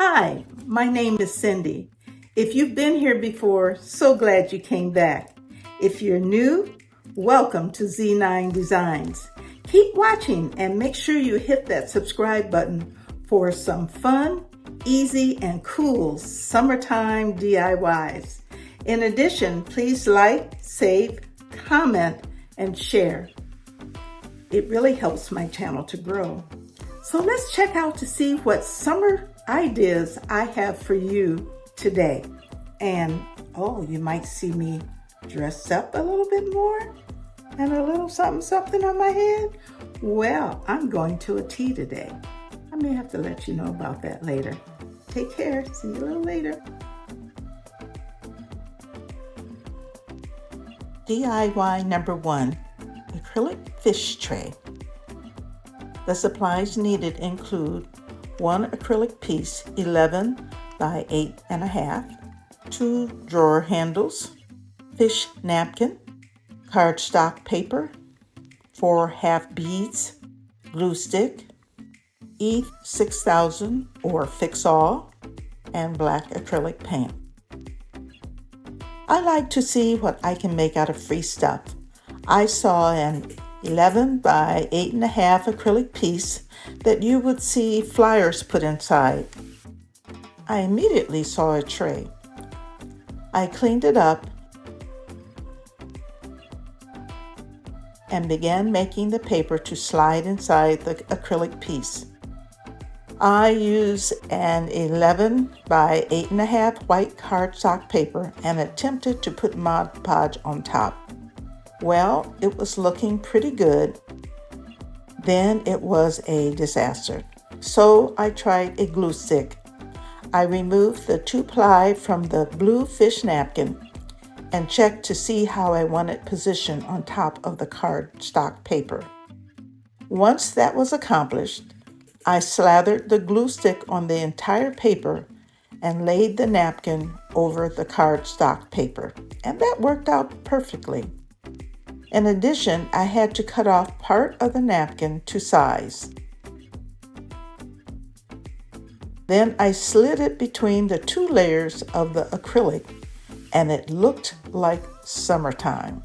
Hi, my name is Cindy. If you've been here before, so glad you came back. If you're new, welcome to Z9 Designs. Keep watching and make sure you hit that subscribe button for some fun, easy, and cool summertime DIYs. In addition, please like, save, comment, and share. It really helps my channel to grow. So let's check out to see what summer ideas I have for you today. And you might see me dress up a little bit more and a little something on my head. Well, I'm going to a tea today. I may have to let you know about that later. Take care. See you a little later. DIY number 1, acrylic fish tray. The supplies needed include 1 acrylic piece 11 by 8.5, 2 drawer handles, fish napkin, cardstock paper, 4 half beads, glue stick, E6000 or fix-all, and black acrylic paint. I like to see what I can make out of free stuff. I saw an 11 by 8.5 acrylic piece that you would see flyers put inside. I immediately saw a tray. I cleaned it up and began making the paper to slide inside the acrylic piece. I used an 11 by 8.5 white cardstock paper and attempted to put Mod Podge on top. Well, it was looking pretty good. Then it was a disaster. So I tried a glue stick. I removed the 2-ply from the blue fish napkin and checked to see how I wanted position on top of the cardstock paper. Once that was accomplished, I slathered the glue stick on the entire paper and laid the napkin over the cardstock paper, and that worked out perfectly. In addition, I had to cut off part of the napkin to size. Then I slid it between the 2 layers of the acrylic, and it looked like summertime.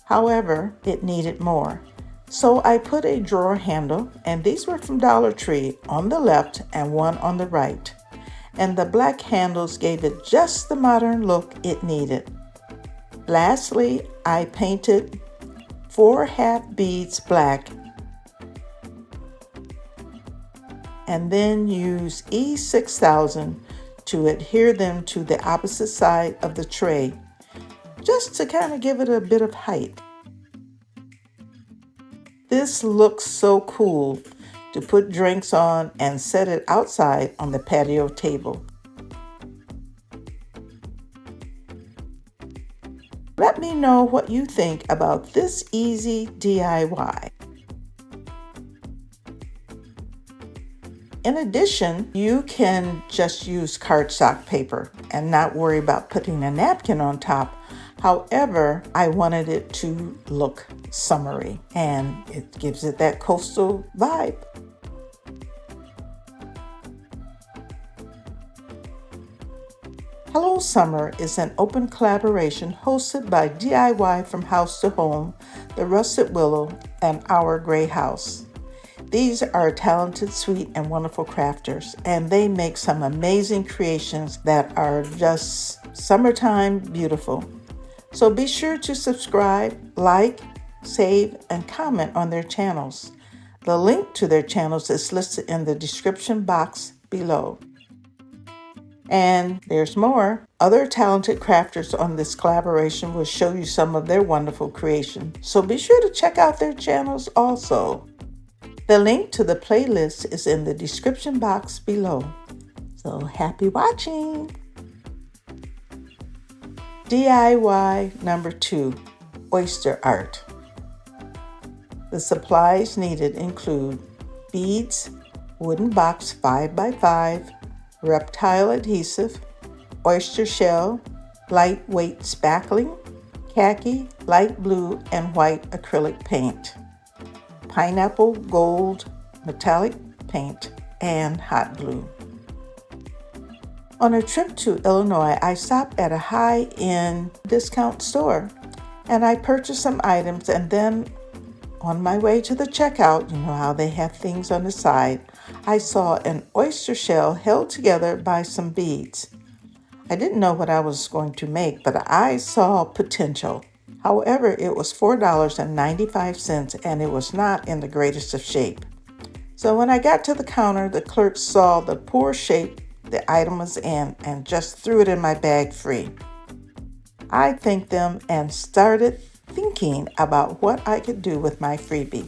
However, it needed more. So I put a drawer handle, and these were from Dollar Tree, on the left and one on the right. And the black handles gave it just the modern look it needed. Lastly, I painted 4 half beads black and then used E6000 to adhere them to the opposite side of the tray, just to kind of give it a bit of height. This looks so cool to put drinks on and set it outside on the patio table. Let me know what you think about this easy DIY. In addition, you can just use cardstock paper and not worry about putting a napkin on top. However, I wanted it to look summery and it gives it that coastal vibe. Hello Summer is an open collaboration hosted by DIY from House to Home, The Russet Willow, and Our Gray House. These are talented, sweet, and wonderful crafters, and they make some amazing creations that are just summertime beautiful. So be sure to subscribe, like, save, and comment on their channels. The link to their channels is listed in the description box below. And there's more. Other talented crafters on this collaboration will show you some of their wonderful creations. So be sure to check out their channels also. The link to the playlist is in the description box below. So happy watching! DIY number 2, oyster art. The supplies needed include beads, wooden box 5x5, reptile adhesive, oyster shell, lightweight spackling, khaki, light blue, and white acrylic paint. pineapple gold metallic paint, and hot glue. On a trip to Illinois, I stopped at a high-end discount store and I purchased some items, and then on my way to the checkout, you know how they have things on the side, I saw an oyster shell held together by some beads. I didn't know what I was going to make, but I saw potential. However, it was $4.95 and it was not in the greatest of shape. So when I got to the counter, the clerk saw the poor shape the item was in and just threw it in my bag free. I thanked them and started thinking about what I could do with my freebie.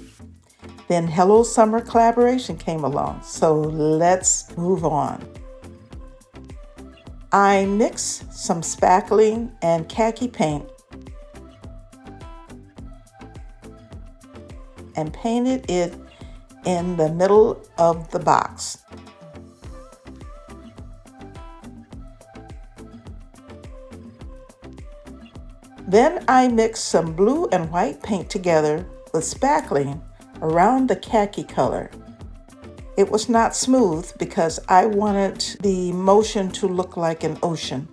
Then Hello Summer collaboration came along, so let's move on. I mixed some spackling and khaki paint and painted it in the middle of the box. Then I mixed some blue and white paint together with spackling around the khaki color. It was not smooth because I wanted the motion to look like an ocean.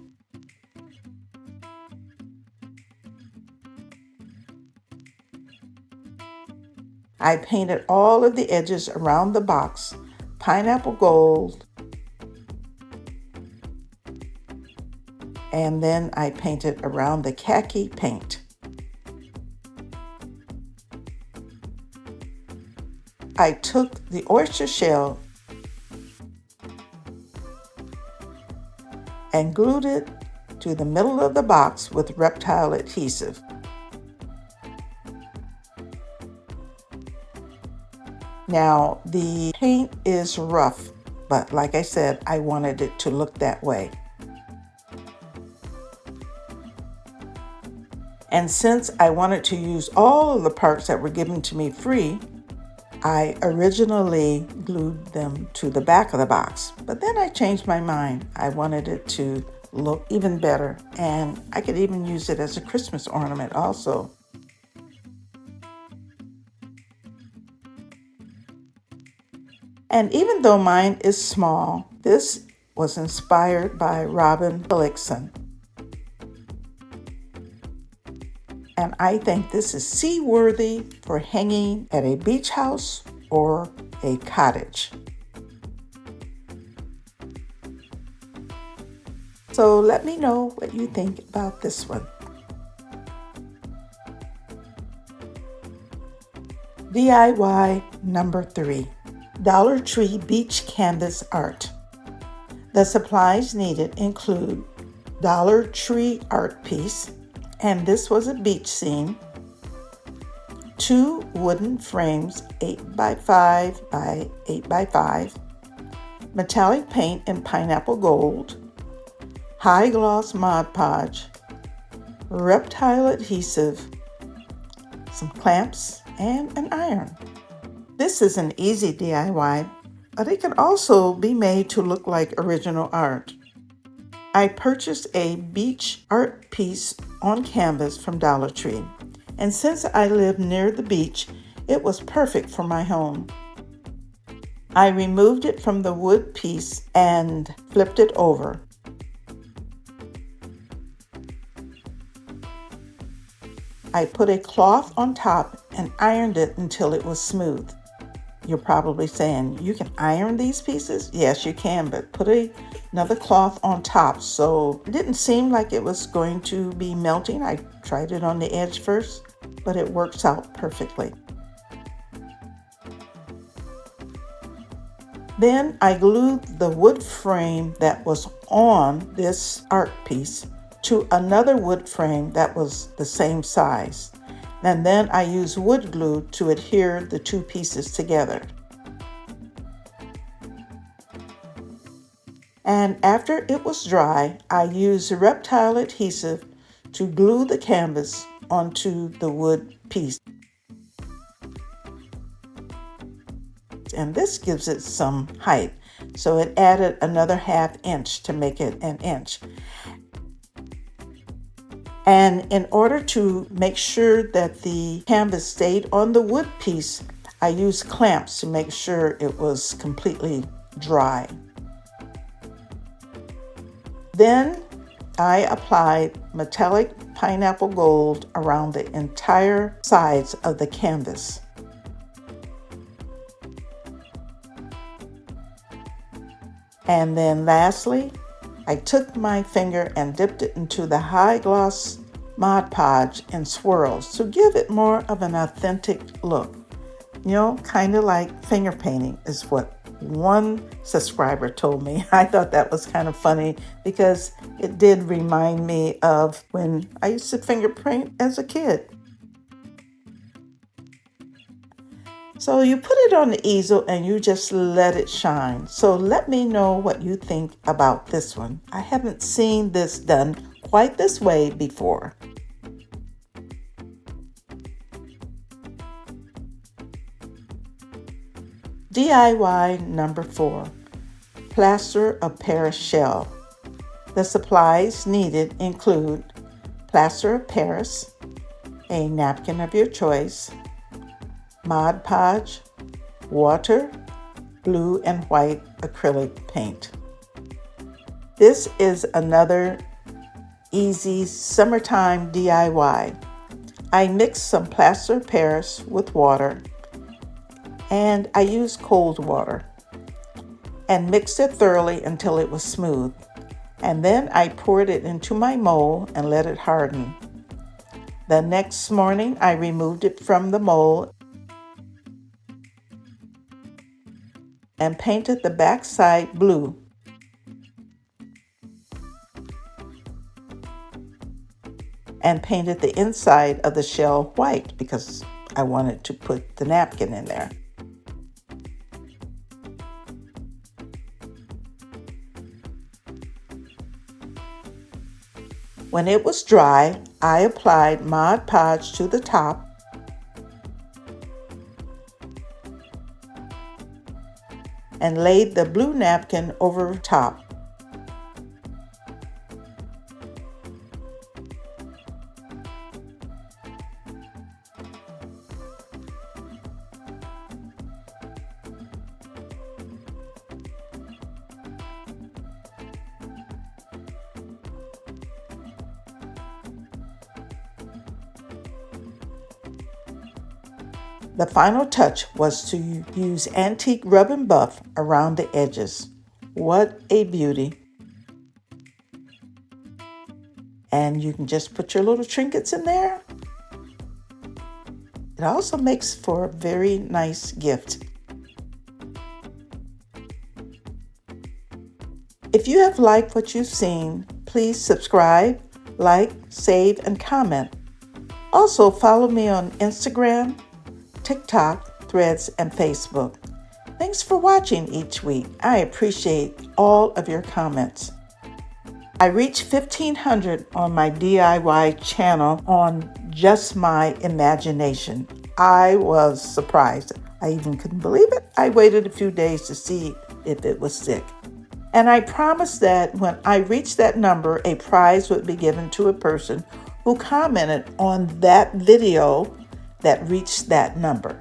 I painted all of the edges around the box pineapple gold, and then I painted around the khaki paint. I took the oyster shell and glued it to the middle of the box with reptile adhesive. Now, the paint is rough, but like I said, I wanted it to look that way. And since I wanted to use all of the parts that were given to me free, I originally glued them to the back of the box, but then I changed my mind. I wanted it to look even better, and I could even use it as a Christmas ornament also. And even though mine is small, this was inspired by Robin Gullickson. And I think this is seaworthy for hanging at a beach house or a cottage. So let me know what you think about this one. DIY number 3, Dollar Tree Beach Canvas Art. The supplies needed include Dollar Tree art piece, and this was a beach scene, 2 wooden frames 8x5 by 8x5, metallic paint in pineapple gold, high gloss Mod Podge, reptile adhesive, some clamps, and an iron. This is an easy DIY, but it can also be made to look like original art. I purchased a beach art piece on canvas from Dollar Tree, and since I live near the beach, it was perfect for my home. I removed it from the wood piece and flipped it over. I put a cloth on top and ironed it until it was smooth. You're probably saying, you can iron these pieces? Yes, you can, but put another cloth on top so it didn't seem like it was going to be melting. I tried it on the edge first, but it works out perfectly. Then I glued the wood frame that was on this art piece to another wood frame that was the same size. And then I used wood glue to adhere the 2 pieces together. And after it was dry, I used reptile adhesive to glue the canvas onto the wood piece. And this gives it some height, so it added another 1/2 inch to make it an inch. And in order to make sure that the canvas stayed on the wood piece, I used clamps to make sure it was completely dry. Then I applied metallic pineapple gold around the entire sides of the canvas. And then lastly, I took my finger and dipped it into the high gloss Mod Podge in swirls to give it more of an authentic look. You know, kind of like finger painting is what one subscriber told me. I thought that was kind of funny because it did remind me of when I used to finger paint as a kid. So you put it on the easel and you just let it shine. So let me know what you think about this one. I haven't seen this done quite this way before. DIY number 4, plaster of Paris shell. The supplies needed include plaster of Paris, a napkin of your choice, Mod Podge, water, blue and white acrylic paint. This is another easy summertime DIY. I mixed some plaster of Paris with water, and I used cold water and mixed it thoroughly until it was smooth. And then I poured it into my mold and let it harden. The next morning I removed it from the mold and painted the back side blue. And painted the inside of the shell white because I wanted to put the napkin in there. When it was dry, I applied Mod Podge to the top and laid the blue napkin over top. The final touch was to use antique rub and buff around the edges. What a beauty. And you can just put your little trinkets in there. It also makes for a very nice gift. If you have liked what you've seen, please subscribe, like, save, and comment. Also follow me on Instagram, TikTok, Threads, and Facebook. Thanks for watching each week. I appreciate all of your comments. I reached 1,500 on my DIY channel on just my imagination. I was surprised. I even couldn't believe it. I waited a few days to see if it was sick. And I promised that when I reached that number, a prize would be given to a person who commented on that video that reached that number.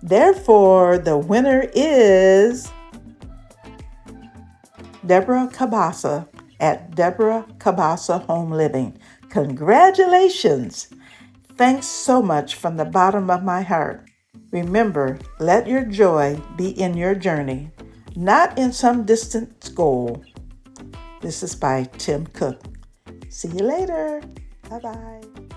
Therefore, the winner is Deborah Cabasa at Deborah Cabasa Home Living. Congratulations! Thanks so much from the bottom of my heart. Remember, let your joy be in your journey, not in some distant goal. This is by Tim Cook. See you later. Bye-bye.